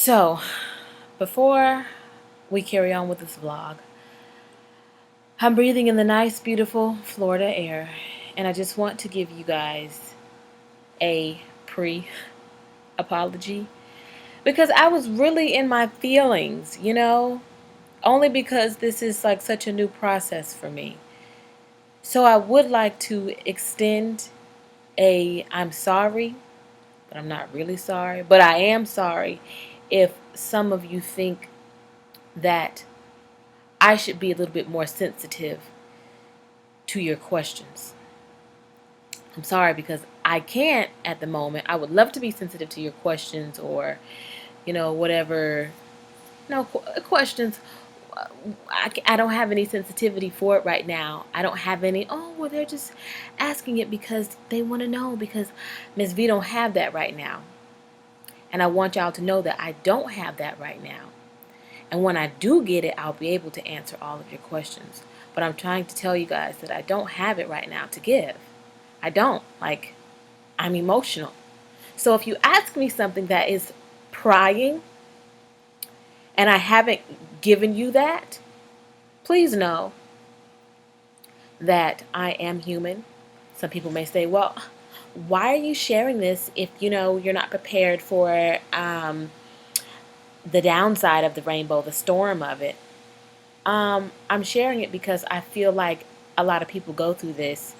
So, before we carry on with this vlog, I'm breathing in the nice, beautiful Florida air, and I just want to give you guys a pre-apology because I was really in my feelings, only because this is like such a new process for me. So I would like to extend I'm sorry, but I'm not really sorry, but I am sorry if some of you think that I should be a little bit more sensitive to your questions. I'm sorry because I can't at the moment. I would love to be sensitive to your questions or, whatever, questions. I don't have any sensitivity for it right now. I don't have any, oh, well, they're just asking it because they want to know, because Ms. V don't have that right now. And I want y'all to know that I don't have that right now. And when I do get it, I'll be able to answer all of your questions. But I'm trying to tell you guys that I don't have it right now to give. I don't. I'm emotional. So if you ask me something that is prying and I haven't given you that, please know that I am human. Some people may say, well, why are you sharing this if, you're not prepared for the downside of the rainbow, the storm of it? I'm sharing it because I feel like a lot of people go through this,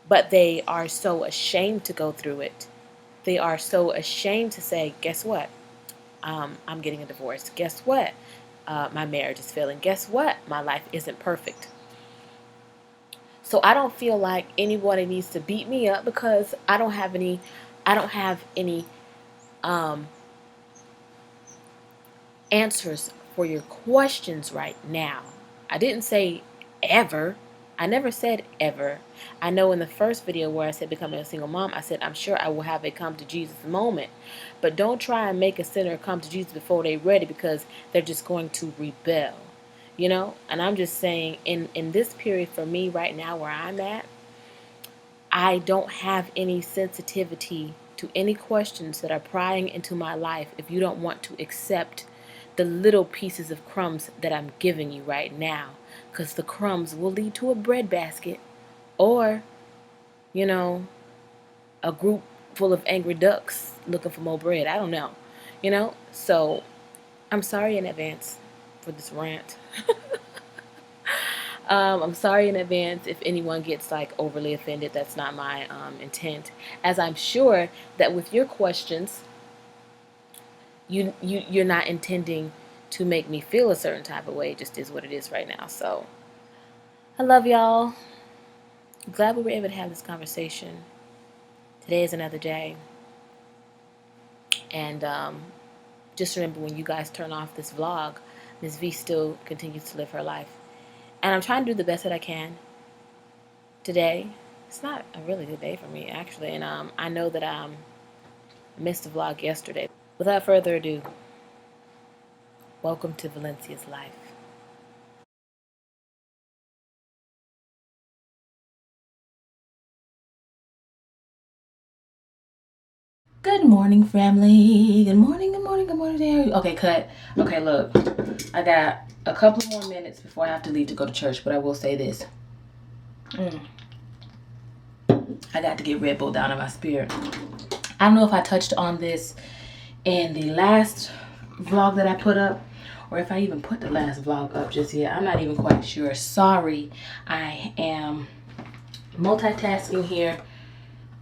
but they are so ashamed to go through it. They are so ashamed to say, guess what? I'm getting a divorce. Guess what? My marriage is failing. Guess what? My life isn't perfect. So I don't feel like anybody needs to beat me up because I don't have any answers for your questions right now. I didn't say ever. I never said ever. I know in the first video where I said becoming a single mom, I said I'm sure I will have a come to Jesus moment. But don't try and make a sinner come to Jesus before they're ready, because they're just going to rebel. And I'm just saying in this period for me right now where I'm at, I don't have any sensitivity to any questions that are prying into my life if you don't want to accept the little pieces of crumbs that I'm giving you right now, because the crumbs will lead to a bread basket or, a group full of angry ducks looking for more bread. I don't know, so I'm sorry in advance for this rant. I'm sorry in advance if anyone gets overly offended. That's not my intent, as I'm sure that with your questions you're not intending to make me feel a certain type of way. It just is what it is right now. So I love y'all. Glad we were able to have this conversation. Today is another day. And just remember, when you guys turn off this vlog, Ms. V still continues to live her life. And I'm trying to do the best that I can today. It's not a really good day for me, actually. And I know that I missed the vlog yesterday. Without further ado, welcome to Valencia's life. Good morning, family. Good morning, good morning, good morning. There. Okay, cut. Okay, look. I got a couple more minutes before I have to leave to go to church, but I will say this. I got to get Red Bull down in my spirit. I don't know if I touched on this in the last vlog that I put up, or if I even put the last vlog up just yet. I'm not even quite sure. Sorry. I am multitasking here.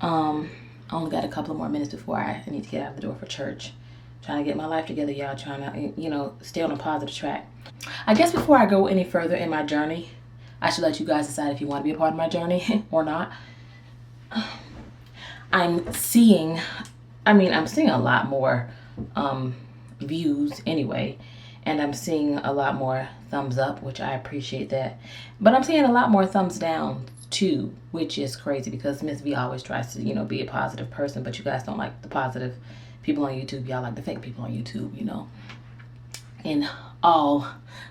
I only got a couple of more minutes before I need to get out the door for church. Trying to get my life together, y'all. Trying to, stay on a positive track. I guess before I go any further in my journey, I should let you guys decide if you want to be a part of my journey or not. I'm seeing a lot more views anyway. And I'm seeing a lot more thumbs up, which I appreciate that. But I'm seeing a lot more thumbs down too, which is crazy because Miss V always tries to, be a positive person, but you guys don't like the positive people on YouTube. Y'all like the fake people on YouTube, in all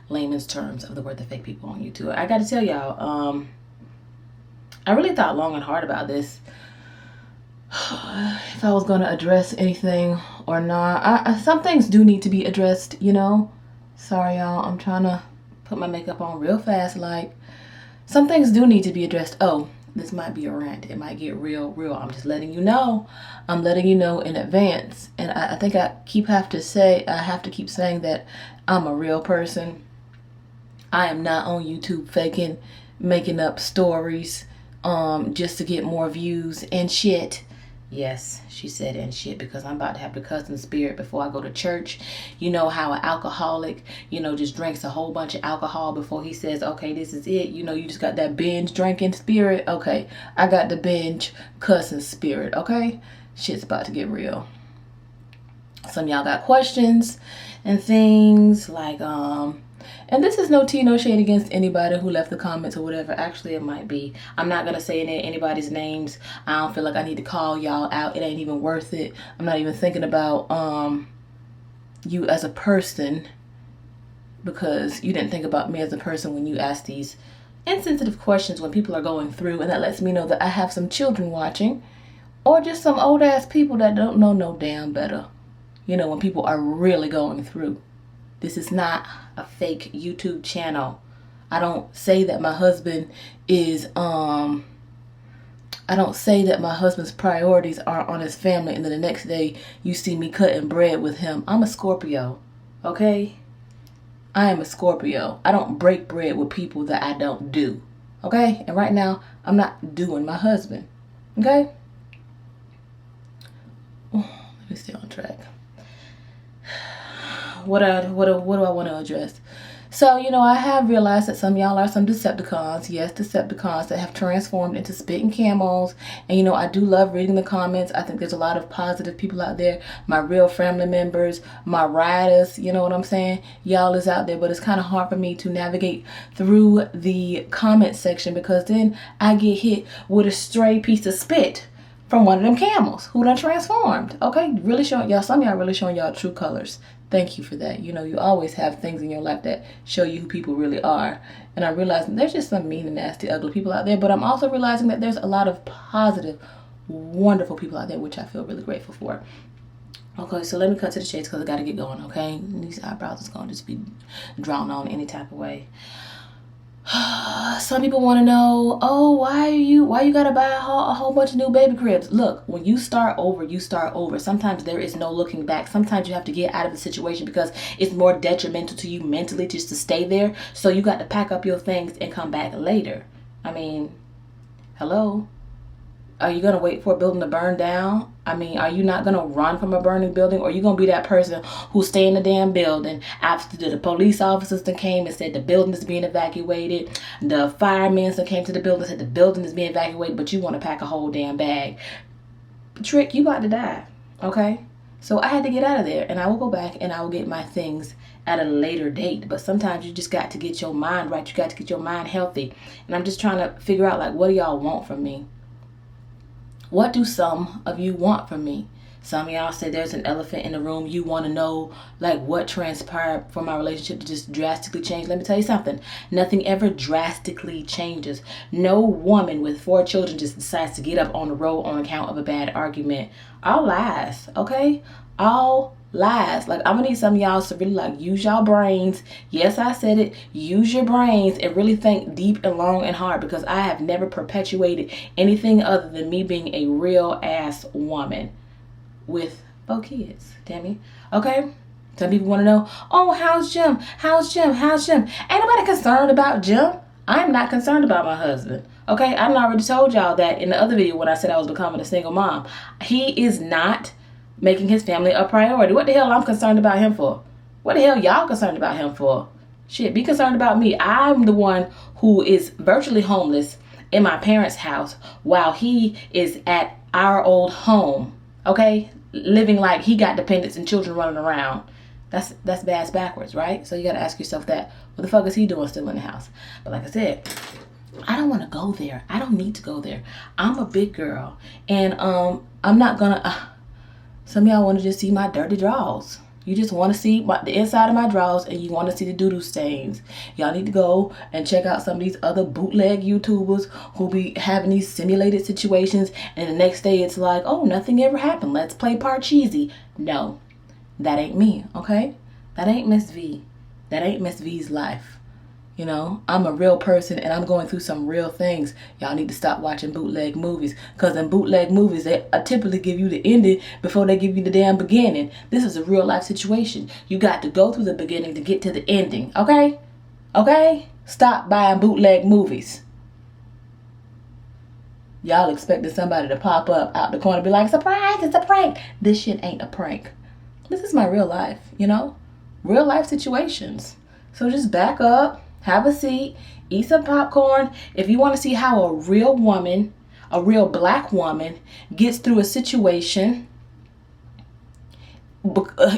layman's terms of the word, the fake people on YouTube. I got to tell y'all, I really thought long and hard about this, if I was going to address anything or not. Some things do need to be addressed, you know. Sorry, y'all. I'm trying to put my makeup on real fast. Like, some things do need to be addressed. Oh, this might be a rant. It might get real. I'm just letting you know. I'm letting you know in advance. And I think I have to keep saying that I'm a real person. I am not on YouTube faking, making up stories just to get more views and shit. Yes, she said and shit, because I'm about to have the cousin spirit before I go to church. You know how an alcoholic, just drinks a whole bunch of alcohol before he says, okay, this is it. You just got that binge drinking spirit. Okay, I got the binge cussing spirit, okay? Shit's about to get real. Some of y'all got questions and things like, and this is no tea, no shade against anybody who left the comments or whatever. Actually, it might be. I'm not going to say anybody's names. I don't feel like I need to call y'all out. It ain't even worth it. I'm not even thinking about you as a person, because you didn't think about me as a person when you asked these insensitive questions when people are going through. And that lets me know that I have some children watching, or just some old ass people that don't know no damn better. When people are really going through. This is not a fake YouTube channel. I don't say that my husband is, I don't say that my husband's priorities are on his family and then the next day you see me cutting bread with him. I'm a Scorpio, okay? I am a Scorpio. I don't break bread with people that I don't do, okay? And right now, I'm not doing my husband, okay? Let me stay on track. What do I want to address? So, I have realized that some of y'all are some Decepticons. Yes, Decepticons that have transformed into spitting camels. And, I do love reading the comments. I think there's a lot of positive people out there. My real family members, my riders, you know what I'm saying? Y'all is out there, but it's kind of hard for me to navigate through the comment section, because then I get hit with a stray piece of spit from one of them camels who done transformed. Okay, really showing y'all, some of y'all really showing y'all true colors. Thank you for that. You always have things in your life that show you who people really are. And I'm realizing there's just some mean and nasty, ugly people out there, but I'm also realizing that there's a lot of positive, wonderful people out there, which I feel really grateful for. Okay, so let me cut to the chase because I got to get going, okay? These eyebrows is going to just be drawn on any type of way. Some people want to know, oh, why you gotta buy a whole bunch of new baby cribs? Look, when you start over, you start over. Sometimes there is no looking back. Sometimes you have to get out of the situation because it's more detrimental to you mentally just to stay there. So you got to pack up your things and come back later. I mean, hello? Are you going to wait for a building to burn down? I mean, are you not going to run from a burning building? Or are you going to be that person who stay in the damn building after the police officers that came and said the building is being evacuated? The firemen that came to the building said the building is being evacuated, but you want to pack a whole damn bag. Trick, you about to die, okay? So I had to get out of there, and I will go back and I will get my things at a later date. But sometimes you just got to get your mind right. You got to get your mind healthy. And I'm just trying to figure out, like, what do y'all want from me? What do some of you want from me? Some of y'all say there's an elephant in the room. You want to know, like, what transpired for my relationship to just drastically change. Let me tell you something. Nothing ever drastically changes. No woman with 4 children just decides to get up on the road on account of a bad argument. All lies, okay? All lies. Like, I'm gonna need some of y'all to really, like, use y'all brains. Yes, I said it. Use your brains and really think deep and long and hard, because I have never perpetuated anything other than me being a real ass woman with 4 kids. Damn me. Okay? Some people want to know, oh, how's Jim? How's Jim? How's Jim? Ain't nobody concerned about Jim. I'm not concerned about my husband. Okay? I already told y'all that in the other video when I said I was becoming a single mom. He is not making his family a priority. What the hell I'm concerned about him for? What the hell y'all concerned about him for? Shit, be concerned about me. I'm the one who is virtually homeless in my parents' house while he is at our old home. Okay? Living like he got dependents and children running around. That's bad backwards, right? So you got to ask yourself that. What the fuck is he doing still in the house? But like I said, I don't want to go there. I don't need to go there. I'm a big girl. And I'm not going to... some of y'all want to just see my dirty drawers. You just want to see the inside of my drawers, and you want to see the doo-doo stains. Y'all need to go and check out some of these other bootleg YouTubers who be having these simulated situations, and the next day it's like, oh, nothing ever happened. Let's play Parcheesi. No, That ain't me, okay? That ain't Miss V. That ain't Miss V's life. You know, I'm a real person and I'm going through some real things. Y'all need to stop watching bootleg movies. Because in bootleg movies, they typically give you the ending before they give you the damn beginning. This is a real life situation. You got to go through the beginning to get to the ending. Okay? Okay? Stop buying bootleg movies. Y'all expecting somebody to pop up out the corner and be like, surprise, it's a prank. This shit ain't a prank. This is my real life, you know? Real life situations. So just back up. Have a seat, eat some popcorn. If you want to see how a real woman, a real black woman, gets through a situation,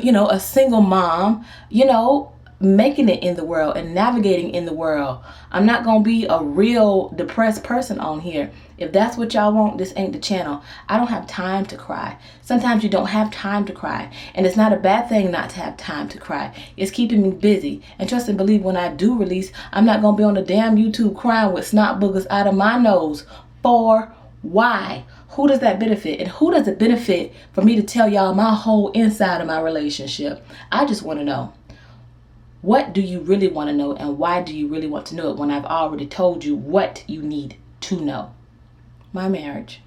you know, a single mom, you know, making it in the world and navigating in the world. I'm not going to be a real depressed person on here. If that's what y'all want, this ain't the channel. I don't have time to cry. Sometimes you don't have time to cry. And it's not a bad thing not to have time to cry. It's keeping me busy. And trust and believe when I do release, I'm not going to be on the damn YouTube crying with snot boogers out of my nose. For why? Who does that benefit? And who does it benefit for me to tell y'all my whole inside of my relationship? I just want to know. What do you really want to know, and why do you really want to know it when I've already told you what you need to know? My marriage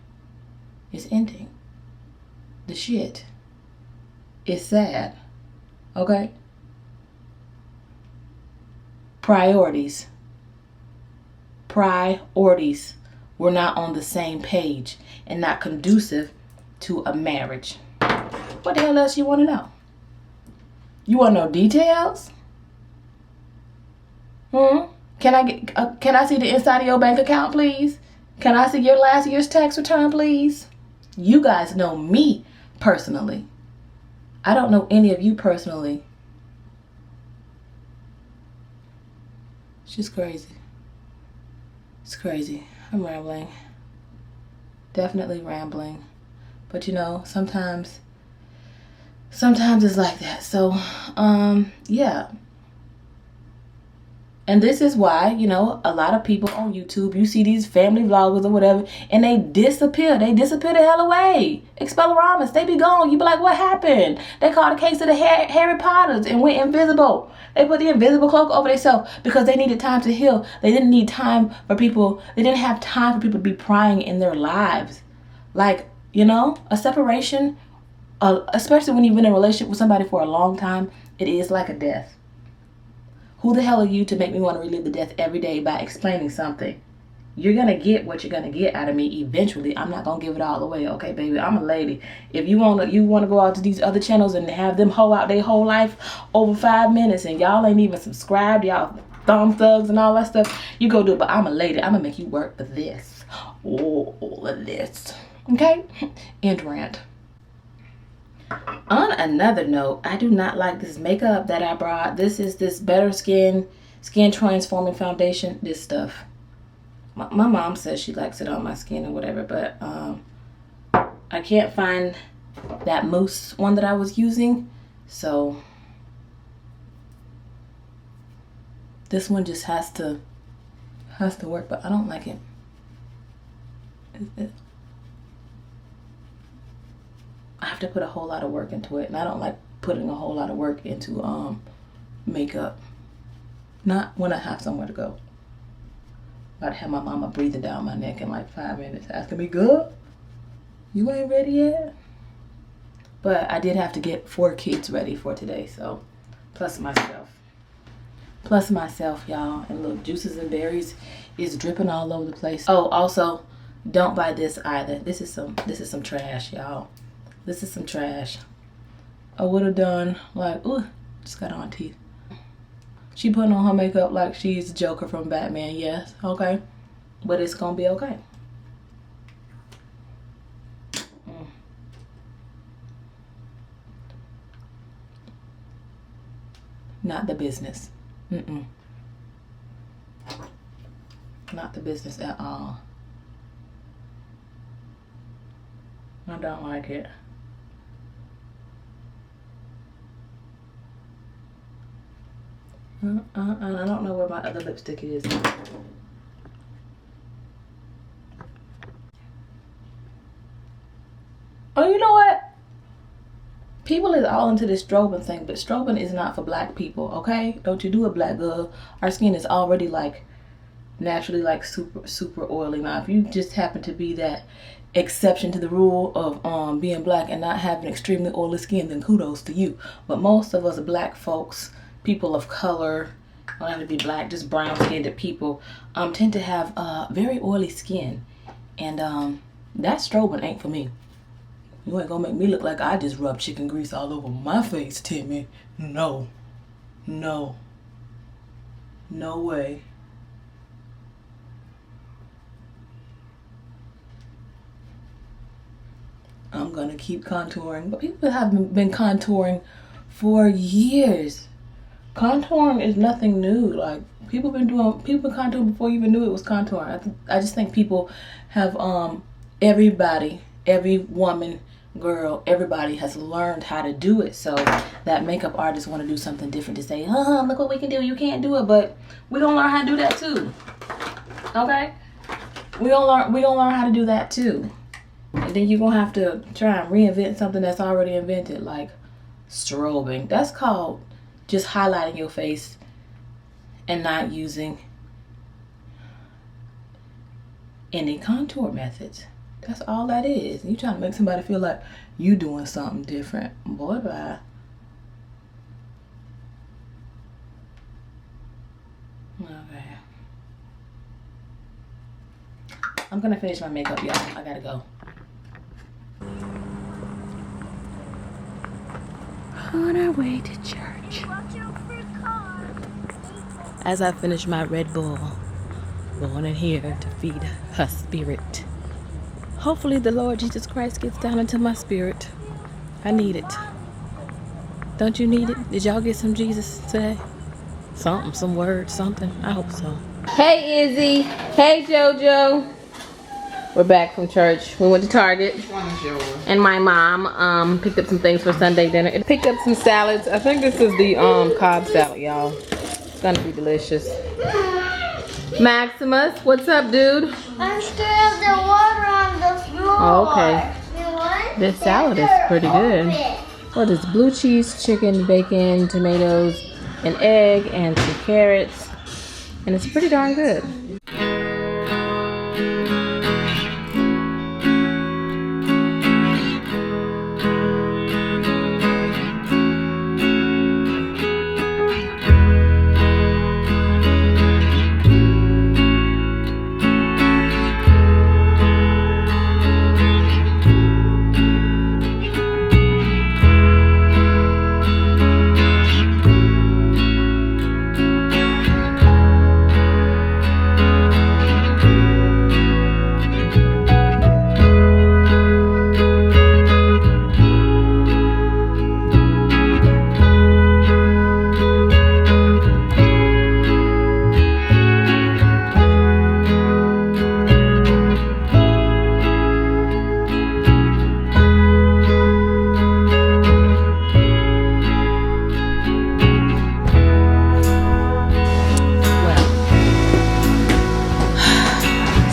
is ending. The shit is sad. Okay? Priorities. Priorities. We're not on the same page and not conducive to a marriage. What the hell else you want to know? You want to know details? Can I see the inside of your bank account, please? Can I see your last year's tax return, please? You guys know me personally. I don't know any of you personally. It's just crazy. It's crazy. I'm rambling. Definitely rambling. But you know, sometimes it's like that. So, yeah. And this is why, you know, a lot of people on YouTube, you see these family vloggers or whatever, and they disappear. They disappear the hell away. Expelloramus, they be gone. You be like, what happened? They called a case of the Harry Potters and went invisible. They put the invisible cloak over themselves because they needed time to heal. They didn't need time for people. They didn't have time for people to be prying in their lives. Like, you know, a separation, especially when you've been in a relationship with somebody for a long time, it is like a death. Who the hell are you to make me want to relive the death every day by explaining something? You're going to get what you're going to get out of me eventually. I'm not going to give it all away. Okay, baby, I'm a lady. If you want to go out to these other channels and have them hoe out their whole life over 5 minutes and y'all ain't even subscribed, y'all thumb thugs and all that stuff, you go do it. But I'm a lady. I'm going to make you work for this. All of this. Okay? End rant. On another note, I do not like this makeup that I brought. This is this Better Skin Transforming Foundation. This stuff. My mom says she likes it on my skin or whatever, but I can't find that mousse one that I was using. So this one just has to work, but I don't like it. I have to put a whole lot of work into it, and I don't like putting a whole lot of work into makeup. Not when I have somewhere to go. About to have my mama breathing down my neck in like 5 minutes, asking me, "Good? You ain't ready yet?" But I did have to get 4 kids ready for today, so plus myself, y'all. And look, juices and berries is dripping all over the place. Oh, also, don't buy this either. This is some trash, y'all. This is some trash. I would have done like, ooh, just got on teeth. She putting on her makeup like she's the Joker from Batman. Yes, okay. But it's gonna be okay. Not the business. Not the business at all. I don't like it. And I don't know where my other lipstick is. Oh, you know what? People is all into this strobing thing, but strobing is not for black people, okay? Don't you do it, black girl. Our skin is already like naturally like super oily. Now if you just happen to be that exception to the rule of being black and not having extremely oily skin, then kudos to you. But most of us black folks, people of color, don't have to be black, just brown skinned people, tend to have very oily skin. And that strobing ain't for me. You ain't gonna make me look like I just rubbed chicken grease all over my face, Timmy. No. No. No way. I'm gonna keep contouring. But people have been contouring for years. Contouring is nothing new. Like, people been contouring before you even knew it was contouring. I just think people have, everybody, every woman, girl, everybody has learned how to do it. So that makeup artists want to do something different to say, look what we can do. You can't do it, but we gonna learn how to do that too. Okay? We gonna learn how to do that too. And then you're gonna have to try and reinvent something that's already invented, like strobing. That's called just highlighting your face and not using any contour methods. That's all that is. You trying to make somebody feel like you doing something different. Boy, bye. Okay. I'm gonna finish my makeup, y'all. I gotta go. On our way to church. As I finish my Red Bull, going in here to feed her spirit. Hopefully the Lord Jesus Christ gets down into my spirit. I need it. Don't you need it? Did y'all get some Jesus today? Something, some word, something? I hope so. Hey Izzy. Hey Jojo. We're back from church. We went to Target. And my mom picked up some things for Sunday dinner. It picked up some salads. I think this is the Cobb salad, y'all. It's gonna be delicious. Maximus, what's up, dude? I'm stirring the water on the floor. Oh, okay. This salad is pretty good. What is blue cheese, chicken, bacon, tomatoes, an egg, and some carrots. And it's pretty darn good.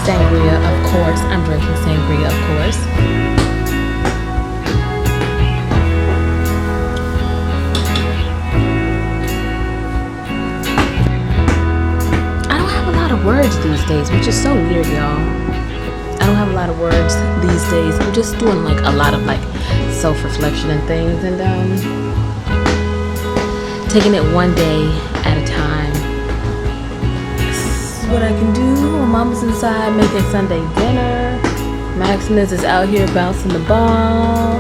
Sangria, of course. I'm drinking sangria, of course. I don't have a lot of words these days, which is so weird, y'all. I don't have a lot of words these days. I'm just doing like a lot of like self-reflection and things, and taking it one day at a time. What I can do. Mama's inside making Sunday dinner. Maximus is out here bouncing the ball.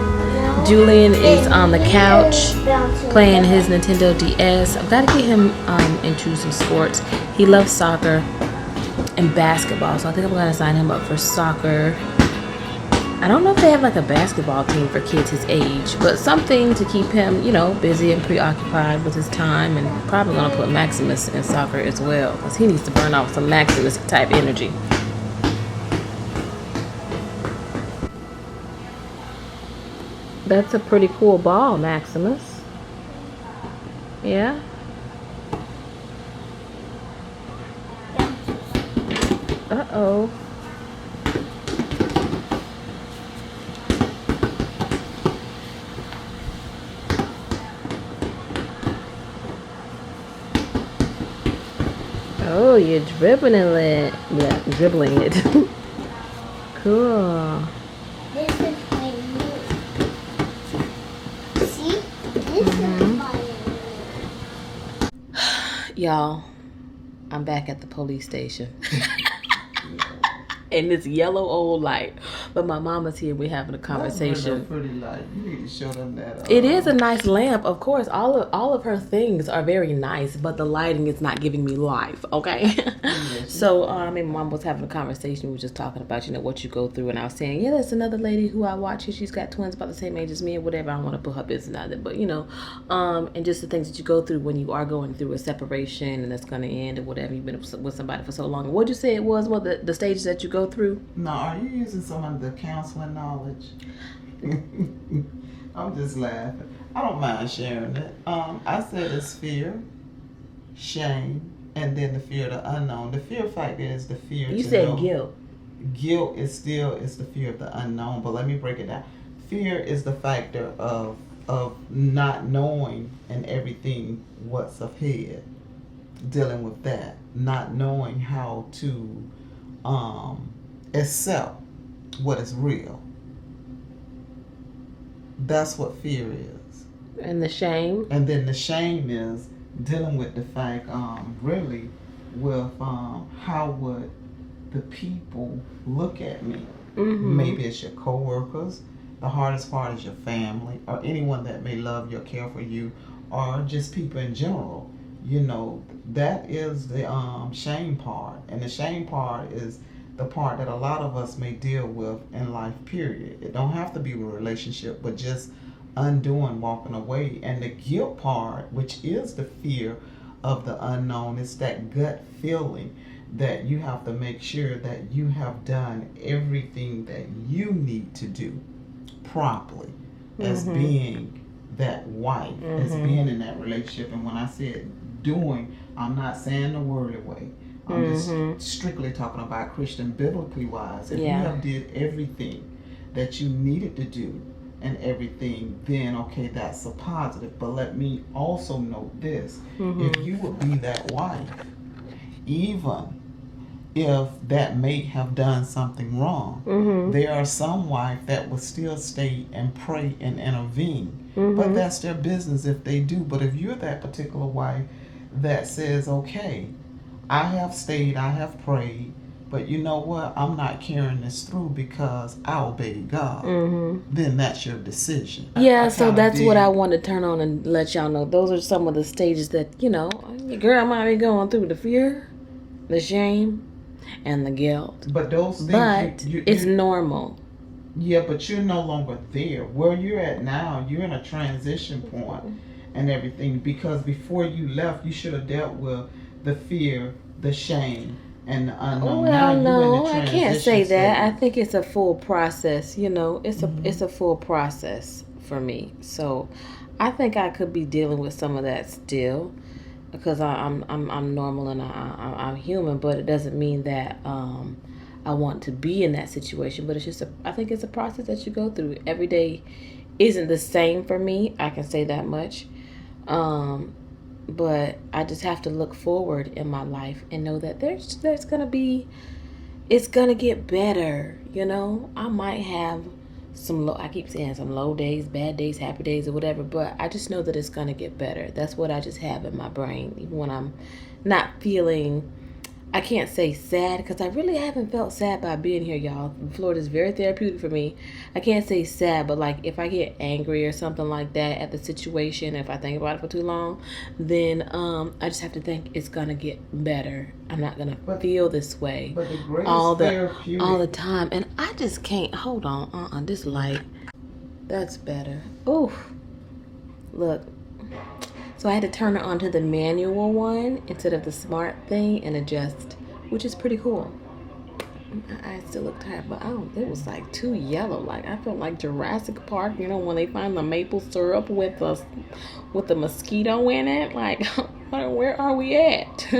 Julian is on the couch playing his Nintendo DS. I've got to get him into some sports. He loves soccer and basketball, so I think I'm going to sign him up for soccer. I don't know if they have like a basketball team for kids his age, but something to keep him, you know, busy and preoccupied with his time. And probably gonna put Maximus in soccer as well, because he needs to burn off some Maximus type energy. That's a pretty cool ball, Maximus. Yeah? Uh-oh. Oh, you're dribbling it. Yeah, dribbling it. Cool. This is my new. See? This is my Y'all, I'm back at the police station. In this yellow old light. But my mama's here. We're having a conversation. That's a pretty light. You need to show them that. It is a nice lamp, of course. All of her things are very nice, but the lighting is not giving me life. Okay. So my mom was having a conversation. We were just talking about what you go through, and I was saying, yeah, there's another lady who I watch. She's got twins about the same age as me, or whatever. I don't want to put her business out there, but and just the things that you go through when you are going through a separation and it's going to end or whatever. You've been with somebody for so long. What'd you say it was? What the stages that you go through? No, are you using some of the counseling knowledge? I'm just laughing. I don't mind sharing it. I said it's fear, shame, and then the fear of the unknown. The fear factor is the fear. You to said know. guilt. Guilt is the fear of the unknown. But let me break it down. Fear is the factor of not knowing and everything what's ahead. Dealing with that, not knowing how to accept what is real. That's what fear is. And the shame. And then the shame is dealing with the fact, really, with how would the people look at me? Mm-hmm. Maybe it's your coworkers. The hardest part is your family, or anyone that may love you or care for you, or just people in general. That is the shame part. And the shame part is the part that a lot of us may deal with in life, period. It don't have to be a relationship, but just undoing, walking away. And the guilt part, which is the fear of the unknown, is that gut feeling that you have to make sure that you have done everything that you need to do properly as being that wife, as being in that relationship. And when I said doing, I'm not saying the worldly way. I'm just strictly talking about Christian biblically wise. If you have did everything that you needed to do and everything, then okay, that's a positive. But let me also note this. If you would be that wife, even if that mate have done something wrong, there are some wife that will still stay and pray and intervene. But that's their business if they do. But if you're that particular wife that says, okay, I have stayed, I have prayed, but you know what? I'm not carrying this through because I obey God. Then that's your decision. Yeah, so that's what I want to turn on and let y'all know. Those are some of the stages that, your girl might be going through: the fear, the shame, and the guilt. But those things, But it's normal. Yeah, but you're no longer there. Where you're at now, you're in a transition point and everything. Because before you left, you should have dealt with the fear, the shame, and the unknown. Well, no, I can't say that. I think it's a full process. It's a full process for me. So I think I could be dealing with some of that still, because I'm normal and I'm human. But it doesn't mean that I want to be in that situation. But it's just I think it's a process that you go through. Every day isn't the same for me. I can say that much. But I just have to look forward in my life and know that there's gonna be, it's gonna get better. I might have some I keep saying some low days, bad days, happy days, or whatever, but I just know that it's gonna get better. That's what I just have in my brain. Even when I'm not feeling, I can't say sad, because I really haven't felt sad by being here, y'all. Florida is very therapeutic for me. I can't say sad, but like if I get angry or something like that at the situation, if I think about it for too long, then I just have to think it's gonna get better. I'm not gonna feel this way all the time. And I just can't. Hold on. This light, that's better. Oof. Look. So I had to turn it onto the manual one instead of the smart thing and adjust, which is pretty cool. My eyes still look tired, but it was like too yellow. Like I felt like Jurassic Park, when they find the maple syrup with the mosquito in it. Like, where are we at?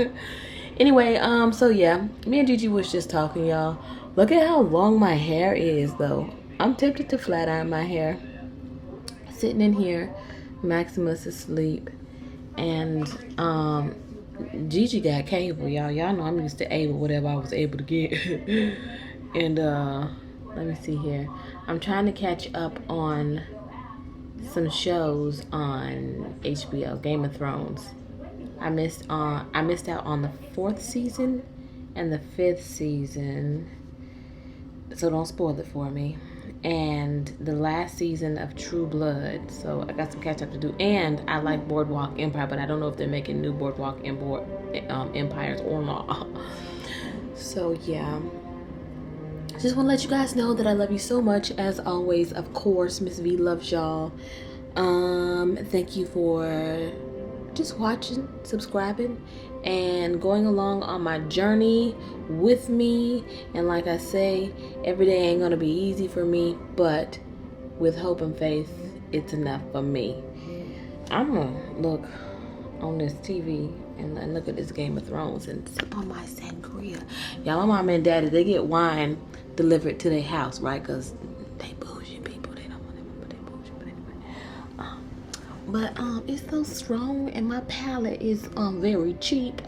Anyway, so yeah, me and Gigi was just talking, y'all. Look at how long my hair is, though. I'm tempted to flat iron my hair. Sitting in here, Maximus is asleep. And Gigi got cable, y'all. Y'all know I'm used to able whatever I was able to get. And let me see here. I'm trying to catch up on some shows on HBO. Game of Thrones. I missed out on the 4th season and the 5th season. So don't spoil it for me. And the last season of True Blood. So I got some catch up to do. And I like Boardwalk Empire, but I don't know if they're making new Boardwalk Empires or not. So yeah. Just want to let you guys know that I love you so much. As always, of course, Miss V loves y'all. Thank you for just watching, subscribing, and going along on my journey with me. And like I say, every day ain't gonna be easy for me, but with hope and faith, it's enough for me. I'm gonna look on this TV and look at this Game of Thrones and sip on my sangria. Y'all, my mom and daddy, they get wine delivered to their house, right? Because they bougie people. They don't want it, but they bougie. But anyway. But it's so strong and my palate is very cheap.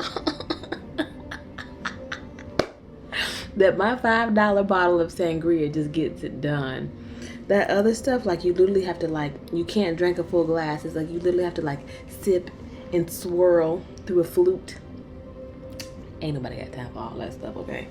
That my $5 bottle of sangria just gets it done. That other stuff, like you literally have to you can't drink a full glass. It's like you literally have to sip and swirl through a flute. Ain't nobody got time for all that stuff, okay?